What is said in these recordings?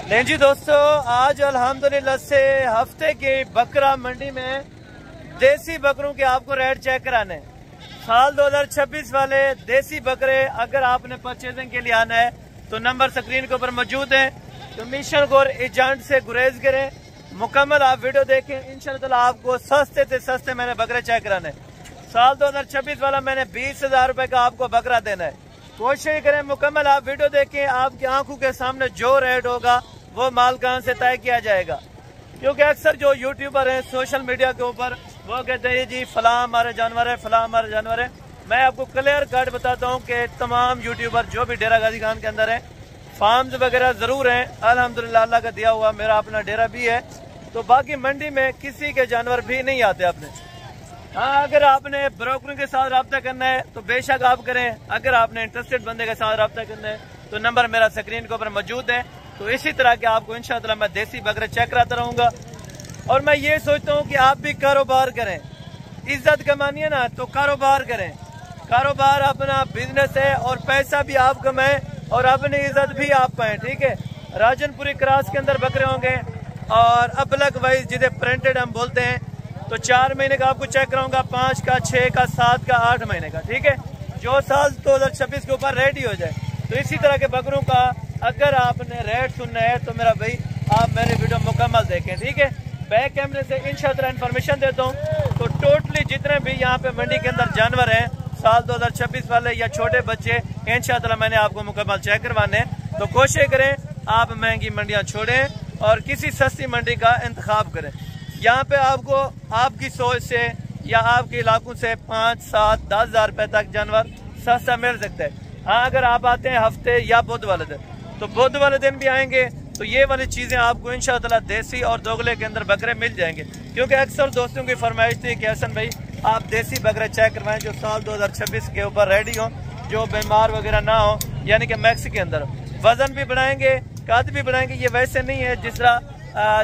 नहीं जी दोस्तों, आज अल्हम्दुलिल्लाह से हफ्ते की बकरा मंडी में देसी बकरों के आपको रेट चेक कराने। साल 2026 वाले देसी बकरे अगर आपने परचेजिंग के लिए आना है तो नंबर स्क्रीन के ऊपर मौजूद है। कमीशन और एजेंट से गुरेज करें, मुकम्मल आप वीडियो देखें, इंशाल्लाह आपको सस्ते से सस्ते मैंने बकरे चेक कराने। साल 2026 वाला मैंने 20,000 रुपए का आपको बकरा देना है। कोशिश करें मुकम्मल आप वीडियो देखें, आपकी आंखों के सामने जो रेट होगा वो माल कहाँ से तय किया जाएगा। क्योंकि अक्सर जो यूट्यूबर हैं सोशल मीडिया के ऊपर वो कहते हैं जी फलां हमारे जानवर है, फलां हमारे जानवर है। मैं आपको क्लियर कट बताता हूँ कि तमाम यूट्यूबर जो भी डेरा गाजी खान के अंदर है, फार्म्स वगैरह जरूर हैं, अल्हम्दुलिल्लाह अल्लाह का दिया हुआ मेरा अपना डेरा भी है, तो बाकी मंडी में किसी के जानवर भी नहीं आते अपने। हाँ, अगर आपने ब्रोकर के साथ रब्ता करना है तो बेशक आप करें। अगर आपने इंटरेस्टेड बंदे के साथ रब्ता करना है तो नंबर मेरा स्क्रीन के ऊपर मौजूद है। तो इसी तरह के आपको इंशाअल्लाह मैं देसी बकरे चेक कराता रहूंगा। और मैं ये सोचता हूँ कि आप भी कारोबार करें, इज्जत कमानी है ना तो कारोबार करें। कारोबार अपना बिजनेस है और पैसा भी आप कमाएं और अपनी इज्जत भी आप पाएं। ठीक है, राजनपुरी क्रॉस के अंदर बकरे होंगे और अबलग वाइज जिसे प्रिंटेड हम बोलते हैं, तो 4 महीने का आपको चेक कराऊंगा, 5 का, 6 का, 7 का, 8 महीने का। ठीक है, जो साल 2026 के ऊपर रेडी हो जाए। तो इसी तरह के बकरों का अगर आपने रेट सुनना है तो मेरा भाई आप मेरी वीडियो मुकम्मल देखें। ठीक है, बैक कैमरे से इंशाअल्लाह इन्फॉर्मेशन देता हूँ। तो टोटली जितने भी यहाँ पे मंडी के अंदर जानवर हैं साल 2026 वाले या छोटे बच्चे, इंशाअल्लाह मैंने आपको मुकम्मल चेक करवाने। तो कोशिश करें आप महंगी मंडियाँ छोड़ें और किसी सस्ती मंडी का इंतखाब करें। यहाँ पे आपको आपकी सोच से या आपके इलाकों से 5, 7, 10 हज़ार रुपए तक जानवर सस्ता मिल सकता है। हाँ, अगर आप आते हैं हफ्ते या बुध वाले दिन, तो बुध वाले दिन भी आएंगे तो ये वाली चीजें आपको इंशाअल्लाह देसी और दोगले के अंदर बकरे मिल जाएंगे। क्योंकि अक्सर दोस्तों की फरमाइश थी कि हसन भाई आप देसी बकरे चेक करवाएं जो साल 2026 के ऊपर रेडी हो, जो बीमार वगैरह ना हो, यानी कि मैक्स के अंदर। वजन भी बढ़ाएंगे, कद भी बढ़ाएंगे। ये वैसे नहीं है जिस तरह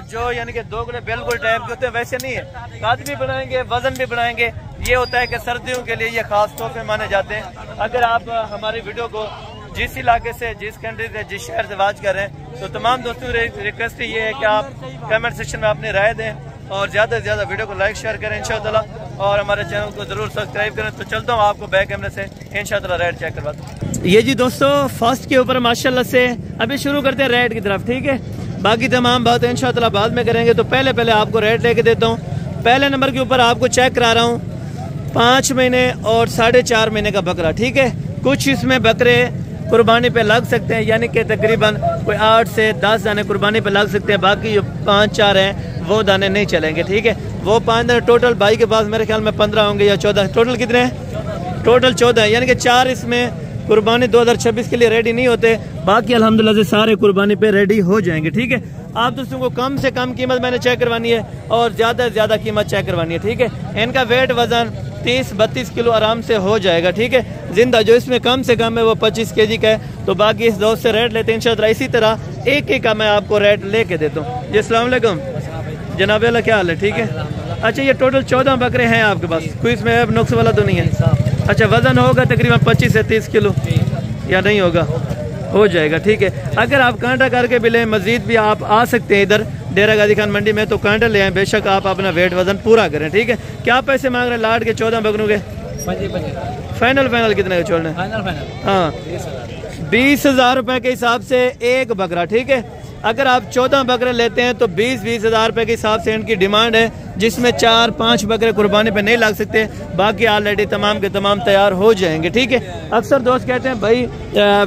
जो यानी कि दोगले बिल्कुल टाइप के होते हैं, वैसे नहीं है। कद भी बढ़ाएंगे, वजन भी बढ़ाएंगे। ये होता है कि सर्दियों के लिए ये खास तोहफे माने जाते हैं। अगर आप हमारी वीडियो को जिस इलाके से, जिस कंट्री से, जिस शहर से वाच कर रहे हैं, तो तमाम दोस्तों की रिक्वेस्ट ये है कि आप कमेंट सेक्शन में अपनी राय दें और ज्यादा से ज्यादा वीडियो को लाइक शेयर करें इंशाअल्लाह, और हमारे चैनल को जरूर सब्सक्राइब करें। तो चलता हूँ आपको बैक कैमरे से इंशाअल्लाह रेट चेक करवाता हूँ। ये जी दोस्तों फर्स्ट के ऊपर माशाल्लाह से अभी शुरू करते हैं रेट की तरफ। ठीक है, बाकी तमाम बातें इंशाअल्लाह बाद में करेंगे। तो पहले आपको रेट लेके देता हूँ। पहले नंबर के ऊपर आपको चेक करा रहा हूँ 5 महीने और 4.5 महीने का बकरा। ठीक है, कुछ इसमें बकरे कुर्बानी पे लग सकते हैं, यानी कि तकरीबन कोई 8 से 10 दाने कुर्बानी पे लग सकते हैं। बाकी जो 5-4 हैं वो दाने नहीं चलेंगे। ठीक है, वो 5 दाने टोटल भाई के पास मेरे ख्याल में 15 होंगे या 14। टोटल कितने हैं? टोटल 14 है, यानी कि 4 इसमें कुर्बानी 2026 के लिए रेडी नहीं होते। बाकी अल्हम्दुलिल्लाह से सारे कुर्बानी पे रेडी हो जाएंगे। ठीक है, आप दोस्तों को कम से कम कीमत मैंने चेक करवानी है और ज्यादा से ज्यादा कीमत चेक करवानी है। ठीक है, इनका वेट वजन 30-32 किलो आराम से हो जाएगा। ठीक है, जिंदा जो इसमें कम से कम है वो 25 kg का है। तो बाकी इस दोस्त से रेट लेते हैं इंशाअल्लाह। इसी तरह एक का मैं आपको रेट लेके देता हूँ। जी अस्सलाम वालेकुम जनाब, क्या हाल है? ठीक है, अच्छा ये टोटल 14 बकरे हैं आपके पास, कोई इसमें नुक्स वाला तो नहीं है? अच्छा, वजन होगा तकरीबन 25 से 30 किलो या नहीं होगा? हो जाएगा। ठीक है, अगर आप कांटा करके भी लें मजीद भी आप आ सकते हैं इधर डेरा गाजी खान मंडी में, तो कांटा ले आए, बेशक आप अपना वेट वजन पूरा करें। ठीक है, क्या पैसे मांग रहे हैं लाट के 14 बकरों के? फाइनल कितने के छोड़ने? हाँ, 20,000 रुपए के हिसाब से एक बकरा। ठीक है, अगर आप 14 बकरे लेते हैं तो 20-20 हज़ार रुपए के हिसाब से इनकी डिमांड है, जिसमें 4-5 बकरे कुर्बानी पे नहीं लग सकते। बाकी ऑलरेडी तमाम के तमाम तैयार हो जाएंगे। ठीक है, अक्सर दोस्त कहते हैं भाई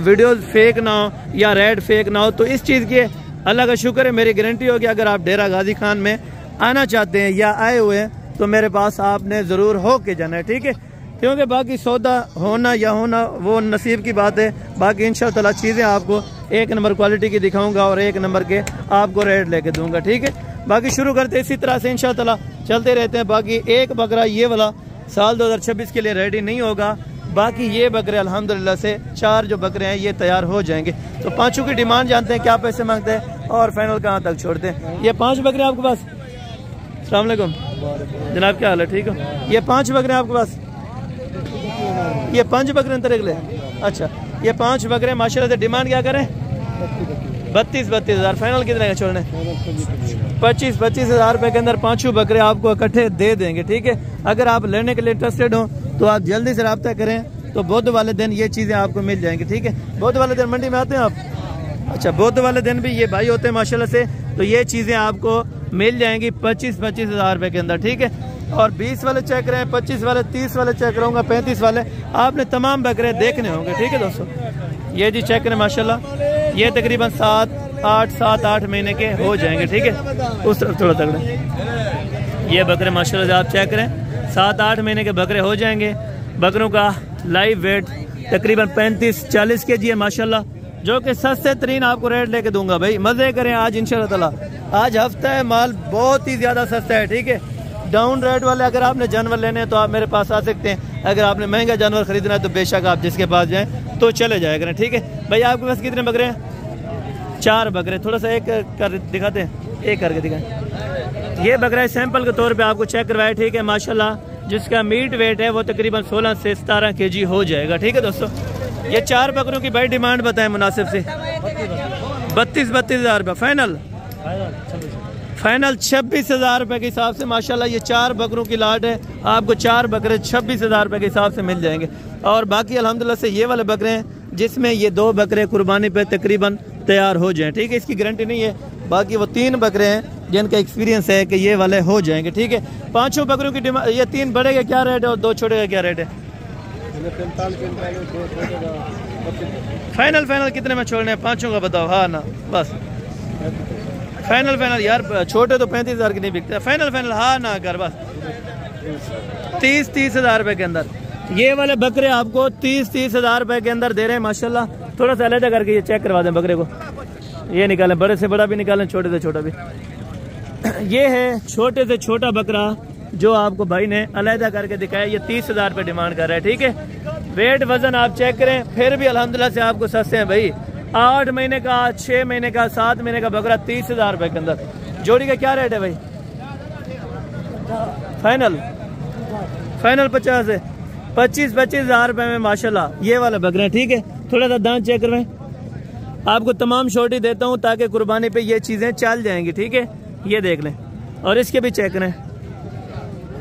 वीडियो फेक ना हो या रेड फेक ना हो, तो इस चीज़ की अल्लाह का शुक्र है, मेरी गारंटी होगी अगर आप डेरा गाजी खान में आना चाहते हैं या आए हुए हैं तो मेरे पास आपने ज़रूर हो के जाना है। ठीक है, क्योंकि बाकी सौदा होना या होना वो नसीब की बात है। बाकी इंशाअल्लाह चीज़ें आपको एक नंबर क्वालिटी की दिखाऊंगा और एक नंबर के आपको रेट लेके दूंगा। ठीक है, बाकी शुरू करते इसी तरह से इंशाअल्लाह चलते रहते हैं। बाकी एक बकरा ये वाला साल 2026 के लिए रेडी नहीं होगा। बाकी ये बकरे अल्हम्दुलिल्लाह से 4 जो बकरे हैं ये तैयार हो जाएंगे। तो 5 की डिमांड जानते हैं, क्या पैसे मांगते हैं और फाइनल कहाँ तक छोड़ते हैं। ये 5 बकरे आपके पास? अस्सलाम वालेकुम जनाब, क्या हाल है? ठीक हो? ये 5 बकरे आपके पास? ये 5 बकरे अंतर अगले? अच्छा, ये 5 बकरे माशाल्लाह से डिमांड क्या करें? 32,000 फाइनल कितने का छोड़ने? 25,000 रुपए के अंदर पांचों बकरे आपको इकट्ठे दे देंगे। ठीक है, अगर आप लेने के लिए इंटरेस्टेड हो तो आप जल्दी से रब्ता करें, तो बुध वाले दिन ये चीज़ें आपको मिल जाएंगी। ठीक है, बुध वाले दिन मंडी में आते हैं आप? अच्छा, बुध वाले दिन भी ये भाई होते हैं माशाल्लाह से, तो ये चीज़ें आपको मिल जाएंगी 25,000 रुपए के अंदर। ठीक है, और 20 वाले चेक करें, 25 वाले, 30 वाले चेक करूँगा, 35 वाले, आपने तमाम बकरे देखने होंगे। ठीक है दोस्तों, ये जी चेक करें माशाल्लाह, ये तकरीबन 7-8 महीने के हो जाएंगे। ठीक है, उस तरफ थोड़ा तगड़े, ये बकरे माशाल्लाह से आप चेक करें 7-8 महीने के बकरे हो जाएंगे। बकरों का लाइव वेट तकरीबन 35-40 kg है माशाल्लाह, जो कि सस्ते तरीन आपको रेट लेके दूंगा। भाई मज़े करें आज इंशाल्लाह ताला, आज हफ्ता है, माल बहुत ही ज़्यादा सस्ता है। ठीक है, डाउन रेट वाले अगर आपने जानवर लेने हैं तो आप मेरे पास आ सकते हैं, अगर आपने महंगा जानवर खरीदना है तो बेशक आप जिसके पास जाएं तो चले जाया करें। ठीक है भाई, आपके पास कितने बकरे हैं? 4 बकरे, थोड़ा सा एक कर दिखाते हैं, एक करके दिखाएं। ये बकरा सैंपल के तौर पे आपको चेक करवाया। ठीक है माशाल्लाह, जिसका मीट वेट है वो तकरीबन 16 से 17 kg हो जाएगा। ठीक है दोस्तों, ये 4 बकरों की भाई डिमांड बताएं मुनासिब से? 32,000 रुपये फाइनल 26,000 रुपये के हिसाब से माशाल्लाह ये 4 बकरों की लाट है। आपको 4 बकरे 26,000 रुपये के हिसाब से मिल जाएंगे। और बाकी अल्हम्दुलिल्लाह से ये वाले बकरे हैं जिसमें ये 2 बकरे कुर्बानी पे तकरीबन तैयार हो जाएं। ठीक है, इसकी गारंटी नहीं है, बाकी वो 3 बकरे हैं जिनका एक्सपीरियंस है कि ये वाले हो जाएंगे। ठीक है, 5 बकरों की डिमांड, ये 3 बड़े का क्या रेट है और 2 छोटे का क्या रेट है? फाइनल कितने में छोड़ने हैं? 5 का बताओ। हाँ ना, बस फाइनल यार, छोटे तो 35,000 की नहीं बिकते। फाइनल हाँ ना कर, बस 30,000 रुपए के अंदर ये वाले बकरे आपको 30,000 रुपए के अंदर दे रहे हैं माशाल्लाह। थोड़ा सा अलग करके ये चेक करवा दें बकरे को, ये निकालें, बड़े से बड़ा भी निकालें, छोटे से छोटा भी। ये है छोटे से छोटा बकरा जो आपको भाई ने अलहदा करके दिखाया, ये 30,000 रुपये डिमांड कर रहा है। ठीक है, वेट वजन आप चेक करें, फिर भी अल्हम्दुलिल्लाह से आपको सस्ते हैं भाई। 8 महीने का, 6 महीने का, 7 महीने का बकरा 30,000 रुपये के अंदर। जोड़ी का क्या रेट है भाई? फाइनल 50 है, 25,000 रुपये में माशाल्लाह ये वाला बकरा है। ठीक है, थोड़ा सा दांत चेक करवाएं, आपको तमाम छोटी देता हूँ ताकि कुर्बानी पे ये चीज़ें चल जाएंगी। ठीक है, ये देख लें, और इसके भी चेक करें,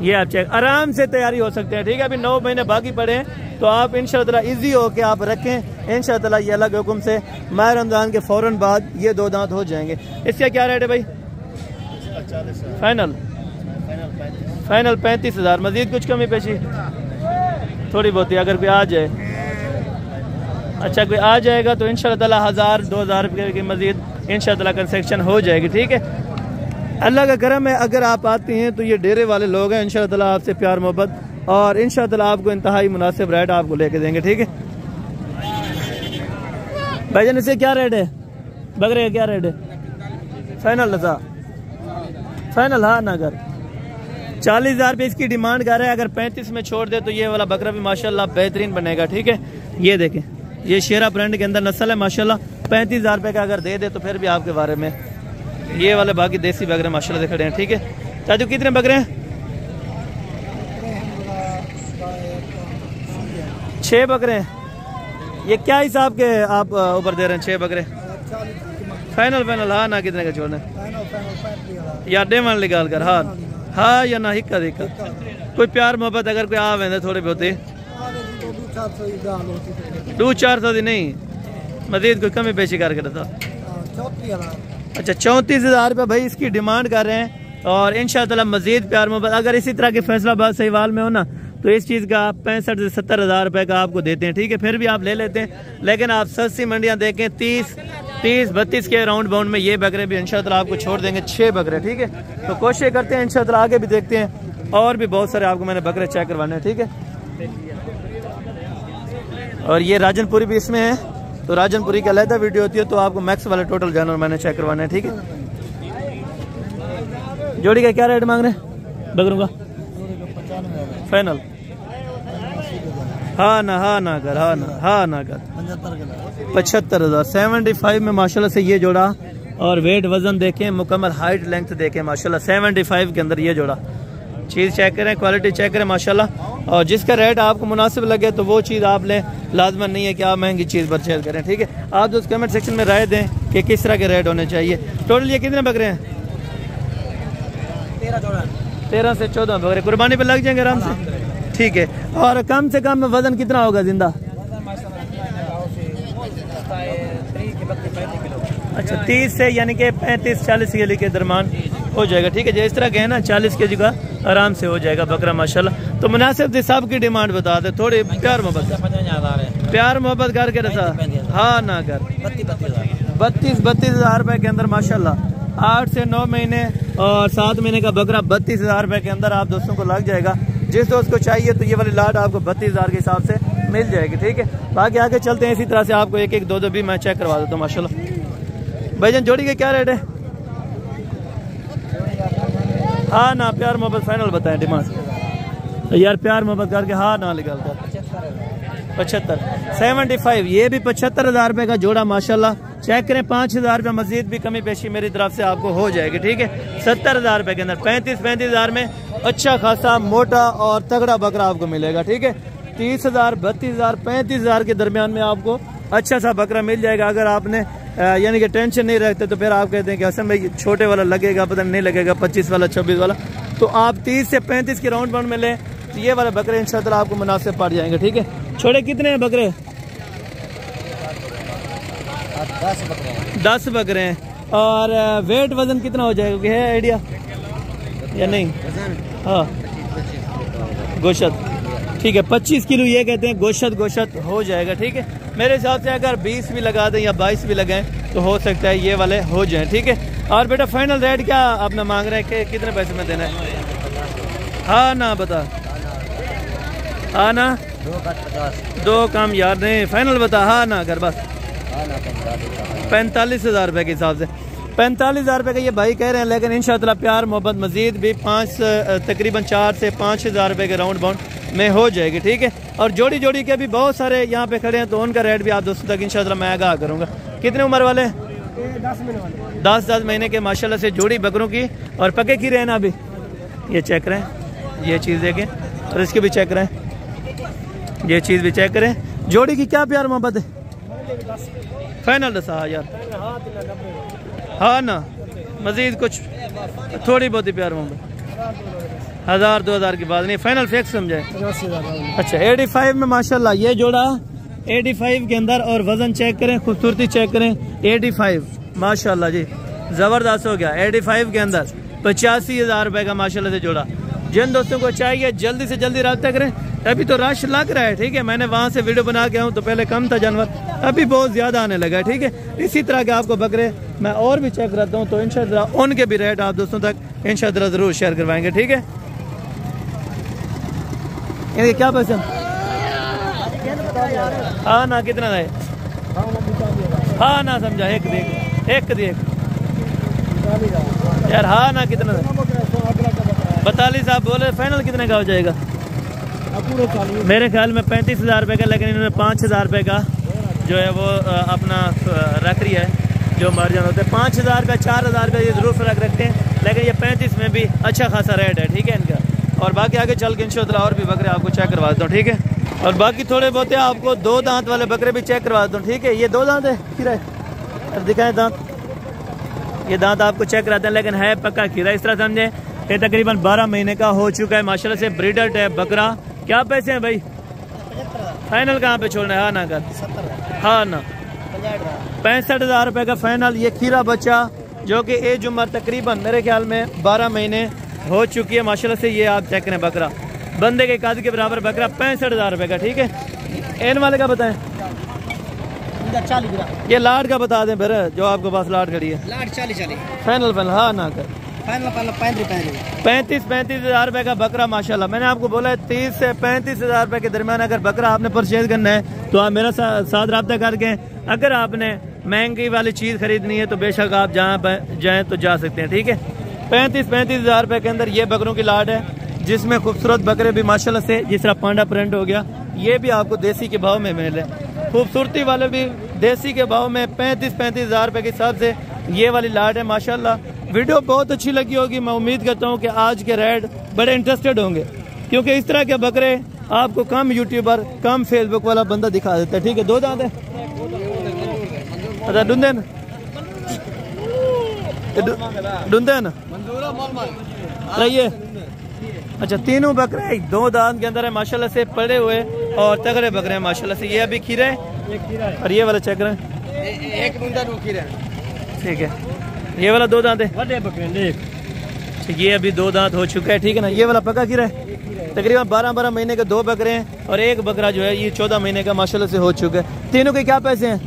ये आप चेक, आराम से तैयारी हो सकते हैं। ठीक है, अभी 9 महीने बाकी पड़े हैं, तो आप इंशाअल्लाह इजी हो के आप रखें इंशाअल्लाह, ये अल्लाह के हुक्म से माह रमज़ान के फ़ौरन बाद ये 2 दांत हो जाएंगे। इसका क्या रेट है भाई? फाइनल 35,000। मजीद कुछ कमी पेशी थोड़ी बहुत ही, अगर कोई आ जाए, अच्छा कोई आ जाएगा तो इंशाअल्लाह 1,000-2,000 रुपये की मजीद इंशाअल्लाह कंसेक्शन हो जाएगी। ठीक है, अल्लाह का करम है, अगर आप आती हैं तो ये डेरे वाले लोग हैं, इंशाअल्लाह आपसे प्यार मोहब्बत और इंशाअल्लाह आपको इंतहाई मुनासिब रेट आपको लेके देंगे। ठीक है भाईजान, इसे क्या रेट है? बकरे का क्या रेट है? फाइनल हाँ ना कर, 40,000 रुपये इसकी डिमांड कर रहा है। अगर 35 में छोड़ दे तो ये वाला बकरा भी माशाल्लाह बेहतरीन बनेगा। ठीक है, ये देखें, ये शेरा ब्रांड के अंदर नस्ल है माशाल्लाह। 35,000 रुपये का अगर दे दे तो फिर भी आपके बारे में। ये वाले बाकी देसी बकरे माशाल्लाह से खड़े हैं। ठीक है चाचू, कितने बकरे हैं? 6 बकरे हैं। ये क्या हिसाब के आप ऊपर दे रहे हैं? 6 बकरे फाइनल हाँ ना, कितने का छोड़ना है? या डेमन निकाल कर हाँ या ना, हिक्का दिक्का कोई प्यार मोहब्बत अगर कोई आ वेंदे थोड़े बहुत 200-400 दी नहीं, मजीद कोई कमी पेशी करके बता। अच्छा 34,000 रुपये भाई इसकी डिमांड कर रहे हैं, और इंशाअल्लाह मजीद प्यार मोहब्बत अगर इसी तरह के फैसलाबाद सहीवाल में हो ना तो इस चीज़ का 65 से 70,000 रुपये का आपको देते हैं। ठीक है, फिर भी आप ले लेते हैं, लेकिन आप सस्ती मंडियाँ देखें 30-32 के राउंड बाउंड में ये बकरे भी इंशाअल्लाह आपको छोड़ देंगे। 6 बकरे। ठीक है, तो कोशिश करते हैं इंशाअल्लाह आगे भी देखते हैं, और भी बहुत सारे आपको मैंने बकरे चेक करवाने हैं। ठीक है, और ये राजनपुरी भी इसमें है, तो राजनपुरी की अलहदा वीडियो होती है, तो आपको मैक्स वाले टोटल जानवर मैंने चेक करवाने हैं। ठीक है, जोड़ी का क्या रेट मांग रहे हैं बकरों का? फाइनल हाँ ना कर 75,000। 75 में माशाल्लाह से ये जोड़ा, और वेट वजन देखें, मुकम्मल हाइट लेंथ देखें माशाल्लाह 75 के अंदर ये जोड़ा चीज़ चेक करें, क्वालिटी चेक करें माशाल्लाह। और जिसका रेट आपको मुनासिब लगे तो वो चीज़ आप लें, लाजमन नहीं है कि आप महंगी चीज़ परचेज करें, ठीक है। आप दोस्त कमेंट सेक्शन में राय दें कि किस तरह के रेट होने चाहिए। टोटल ये कितने बकरे हैं? 13 से 14 बकरे कुर्बानी पर लग जाएंगे आराम से, ठीक है। और कम से कम वजन कितना होगा जिंदा? अच्छा 30 से यानी कि 35-40 के के दरमान हो जाएगा, ठीक है। जिस तरह के है ना 40 के का आराम से हो जाएगा बकरा माशाल्लाह। तो मुनासिब हिसाब की डिमांड बता दे, थोड़ी प्यार मोहब्बत करके रसा हाँ ना कर 32 हज़ार रुपए के अंदर माशाल्लाह 8 से 9 महीने और 7 महीने का बकरा 32 हज़ार रुपए के अंदर आप दोस्तों को लग जाएगा। जिस दोस्त को चाहिए तो ये वाली लाट आपको 32 हज़ार के हिसाब से मिल जाएगी, ठीक है। बाकी आगे चलते हैं, इसी तरह से आपको एक एक दो भी मैं चेक करवा देता हूँ माशाल्लाह। भाईजान जोड़ी के क्या रेट है? हाँ ना प्यार मोहब्बत फाइनल बताएं डिमांड यार, प्यार मोहब्बत करके हाँ ना निकाल कर 75 ये भी 75 हज़ार रुपए का जोड़ा माशाल्लाह। चेक करें 5 हज़ार रुपये मजीद भी कमी पेशी मेरी तरफ से आपको हो जाएगी, ठीक है। 70 हज़ार रुपए के अंदर 35 हज़ार में अच्छा खासा मोटा और तगड़ा बकरा आपको मिलेगा, ठीक है। 30 हज़ार 32 हज़ार 35 हज़ार के दरमियान में आपको अच्छा सा बकरा मिल जाएगा। अगर आपने यानी कि टेंशन नहीं रखते तो फिर आप कहते हैं कि हसन भाई छोटे वाला लगेगा, पता नहीं लगेगा 25 वाला 26 वाला, तो आप 30 से 35 के राउंड में लें तो ये वाले बकरे इंशाअल्लाह आपको मुनासिब पड़ जाएंगे, ठीक है। छोटे कितने हैं बकरे? 10 बकरे हैं। और वेट वजन कितना हो जाएगा, है आइडिया या नहीं? हाँ गोशत, ठीक है 25 किलो ये कहते हैं गोशत हो जाएगा, ठीक है। मेरे हिसाब से अगर 20 भी लगा दें या 22 भी लगाएं तो हो सकता है ये वाले हो जाएं, ठीक है। और बेटा फाइनल रेट क्या आपने मांग रहे हैं कि कितने पैसे में देना है? हाँ ना बता, हाँ ना 2 कम यार नहीं, फाइनल बता हाँ ना कर बस। 45 हज़ार रुपये के हिसाब से 45 हज़ार रुपये का ये भाई कह रहे हैं, लेकिन इंशाअल्लाह प्यार मोहब्बत मजीद भी तकरीबन 4 से 5 हज़ार रुपये के राउंड बाउंड में हो जाएगी, ठीक है। और जोड़ी के भी बहुत सारे यहाँ पे खड़े हैं तो उनका रेट भी आप दोस्तों तक इंशाअल्लाह मैं आगाह करूँगा। कितने उम्र वाले? 10 महीने के माशाल्लाह से जोड़ी बकरों की। और पके की रहना अभी ये चेक करें, ये चीज़ देखें और इसकी भी चेक करें, ये चीज़ भी चेक करें। जोड़ी की क्या प्यार मोहब्बत है? फाइनल दसा यार हाँ ना, मजीद कुछ थोड़ी बहुत ही प्यार मोहब्बत 1000-2000 की बात नहीं, फाइनल फिक्स समझे। अच्छा 85 में माशाल्लाह ये जोड़ा 85 के अंदर। और वजन चेक करें, खूबसूरती चेक करें, 85 माशाल्लाह जी जबरदस्त हो गया। 85 के अंदर 85 हज़ार रुपये का माशाल्लाह से जोड़ा। जिन दोस्तों को चाहिए जल्दी से जल्दी रब्ता करें। अभी तो रश लग रहा है, ठीक है। मैंने वहाँ से वीडियो बना के आऊँ तो पहले कम था जानवर, अभी बहुत ज़्यादा आने लगा है, ठीक है। इसी तरह के आपको बकरे मैं और भी चेक करता हूँ तो इंशाअल्लाह उनके भी रेट आप दोस्तों तक इंशाअल्लाह ज़रूर शेयर करवाएंगे, ठीक है। इनके क्या पसंद? हाँ ना कितना है? हाँ ना समझा, एक देख यार। हाँ ना कितना है? 42 आप बोले, फाइनल कितने का हो जाएगा? मेरे ख्याल में 35 हज़ार रुपये का, लेकिन इन्होंने 5 हज़ार रुपये का जो है वो अपना रख रही है। जो मार्जिन होते हैं 5 हज़ार का 4 हज़ार का ये ज़रूर फ़र्क रखते हैं, लेकिन ये 35 में भी अच्छा खासा रेट है, ठीक है इनका। और बाकी आगे चल के इंशाअल्लाह और भी बकरे आपको चेक करवा देता हूँ, ठीक है। और बाकी थोड़े बहुत आपको 2 दांत वाले बकरे भी चेक करवा देता हूँ, ठीक है। ये 2 दांत है, खीरा है, दिखाएं दांत। ये दांत आपको चेक कराते हैं, लेकिन है पक्का खीरा। इस तरह समझे ये तकरीबन 12 महीने का हो चुका है माशाल्लाह से, ब्रीडर टाइप बकरा। क्या पैसे हैं भाई? फाइनल कहाँ पे छोड़ना है? हाँ ना कर, हाँ ना 65 हज़ार रुपये का फाइनल। ये खीरा बच्चा जो कि एज उम्र तकरीबन मेरे ख्याल में 12 महीने हो चुकी है माशाल्लाह से। ये आप चेक करें बकरा, बंदे के काद के बराबर बकरा 65 हज़ार रुपये का, ठीक है। एन वाले का बताएं, ये लाट का बता दें फिर, जो आपके पास लाट खड़ी है। लाट 40 फाइनल हाँ ना कर, 35 हज़ार रुपये का बकरा माशाल्लाह। मैंने आपको बोला है 30 से 35 हज़ार रुपये के दरमियान अगर बकरा आपने परचेज करना है तो आप मेरा साथ रब्ता करके, अगर आपने महंगी वाली चीज़ खरीदनी है तो बेशक आप जहाँ पर जाएँ तो जा सकते हैं, ठीक है। 35 हज़ार रुपये के अंदर ये बकरों की लाट है, जिसमें खूबसूरत बकरे भी माशाल्लाह से, जिस तरह पांडा प्रिंट हो गया, ये भी आपको देसी के भाव में मिले। खूबसूरती वाले भी देसी के भाव में 35 हज़ार रुपये के हिसाब से ये वाली लाट है माशाल्लाह। वीडियो बहुत अच्छी लगी होगी। मैं उम्मीद करता हूँ कि आज के रेट बड़े इंटरेस्टेड होंगे, क्योंकि इस तरह के बकरे आपको कम यूट्यूबर, कम फेसबुक वाला बंदा दिखा देता है। ठीक है, 2 दांत है। अच्छा, डूंदे ना, डूंदे ना सही है। अच्छा, तीनों बकरे 2 दांत के अंदर है माशाल्लाह से, पड़े हुए और तगड़े बकरे हैं माशाल्लाह से। ये अभी खीरे है और ये वाला चेक रहे ठीक है। ये वाला 2 दांत है, ये अभी 2 दांत हो चुका है। ठीक है ना। ये वाला पका खीरा है। तकरीबन 12-12 महीने के 2 बकरे हैं और एक बकरा जो है ये 14 महीने का माशाल्लाह से हो चुका है। तीनों के क्या पैसे हैं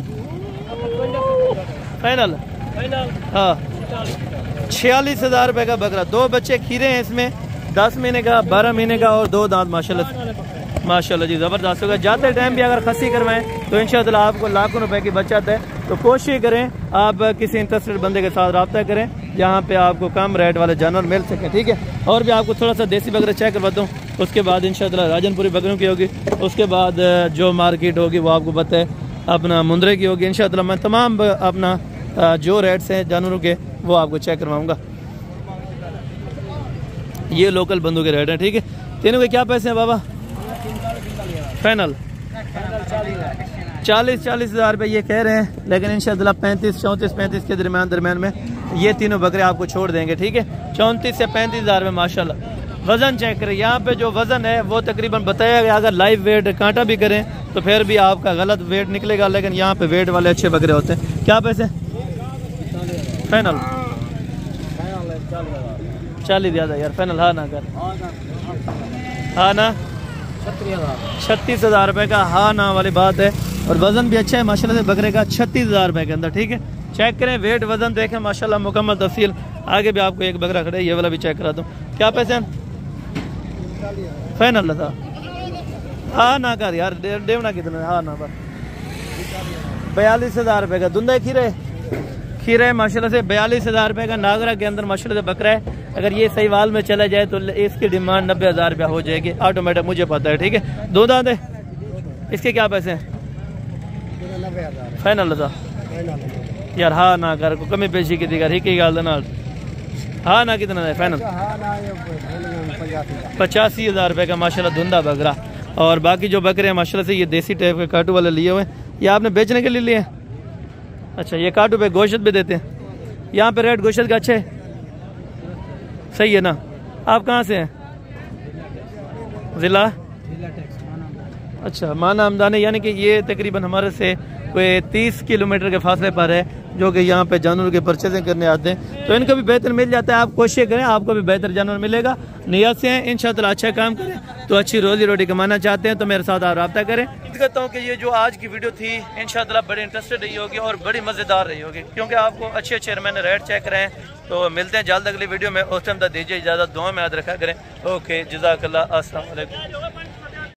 फाइनल? हाँ, 46,000 रुपये का बकरा। 2 बच्चे खीरे हैं इसमें, 10 महीने का, 12 महीने का और 2 दांत माशाल्लाह जी ज़बरदस्त होगा। जाते टाइम भी अगर खस्सी करवाएं तो इंशाअल्लाह आपको लाखों रुपए की बचत है। तो कोशिश करें आप किसी इंटरेस्टेड बंदे के साथ रब्ता करें जहाँ पे आपको कम रेट वाले जानवर मिल सके। ठीक है। और भी आपको थोड़ा सा देसी बकरा चेक करवाता हूँ, उसके बाद इंशाअल्लाह राजनपुरी बकरों की होगी, उसके बाद जो मार्केट होगी वो आपको पता है अपना मुंद्रे की होगी। इंशाअल्लाह मैं तमाम अपना जो रेट्स हैं जानवरों के वो आपको चेक करवाऊँगा। ये लोकल बंदों के रेट हैं। ठीक है। तीनों के क्या पैसे हैं बाबा फाइनल? 40,000 रुपये ये कह रहे हैं, लेकिन इंशाअल्लाह 34 के दरमियान में ये तीनों बकरे आपको छोड़ देंगे। ठीक है। 34 से 35,000 रुपये माशाल्लाह। वज़न चेक करें, यहाँ पे जो वज़न है वो तकरीबन बताया गया। अगर लाइव वेट कांटा भी करें तो फिर भी आपका गलत वेट निकलेगा, लेकिन यहाँ पे वेट वाले अच्छे बकरे होते हैं। क्या पैसे फाइनल? 40 ज़्यादा यार, फाइनल हाँ ना कर, हाँ ना 36,000 रुपये का हाँ ना वाली बात है। और वज़न भी अच्छा है माशाल्लाह से बकरे का, 36,000 रुपये के अंदर। ठीक है। चेक करें, वेट वज़न देखें माशाल्लाह मुकम्मल तफसील। आगे भी आपको एक बकरा खड़े, ये वाला भी चेक करा दूँ। क्या पैसे हैं फाइनल? था हाँ ना कर यार, देवना कितना? हाँ ना बस 42,000 रुपये का धुंधा खीरे माशाल्लाह से। 42,000 रुपये का नागरा के अंदर माशाल्लाह से बकरा है। अगर ये सही वाल में चला जाए तो इसकी डिमांड 90,000 रुपया हो जाएगी ऑटोमेटिक, मुझे पता है। ठीक है। 2 दांत है, इसके क्या पैसे हैं फाइनल? था यार हाँ ना कर, को कमी पेशी की दिखा ही गाल ना। हाँ ना कितना है फाइनल? 85,000 रुपये का माशाल्लाह धुंधा बकरा। और बाकी जो बकरे हैं माशाल्लाह से ये देसी टाइप के काटू वाले लिए हुए हैं। ये आपने बेचने के लिए लिए? अच्छा, ये काटू पे गोश्त भी देते हैं। यहाँ पे रेट गोश्त का अच्छा है, सही है ना? आप कहाँ से हैं? ज़िला अच्छा माना हमदानी, यानी कि ये तकरीबन हमारे से कोई 30 किलोमीटर के फासले पर है, जो कि यहाँ पे जानवरों के परचेजिंग करने आते हैं। तो इनको भी बेहतर मिल जाता है। आप कोशिश करें, आपको भी बेहतर जानवर मिलेगा। नियत से हैं इंशाअल्लाह अच्छा काम करें तो अच्छी रोजी रोटी कमाना चाहते हैं तो मेरे साथ आप रब्ता करें। उम्मीद करता हूँ कि ये जो आज की वीडियो थी इंशाअल्लाह बड़ी इंटरेस्टेड रही होगी और बड़ी मज़ेदार रही होगी, क्योंकि आपको अच्छे मैंने रेट चेक कराएं। तो मिलते हैं जल्द अगली वीडियो में। उस टाइम तक दीजिए इजाज़त, दुआ में याद रखा करें। ओके, जज़ाकल्लाह, अस्सलाम वालेकुम।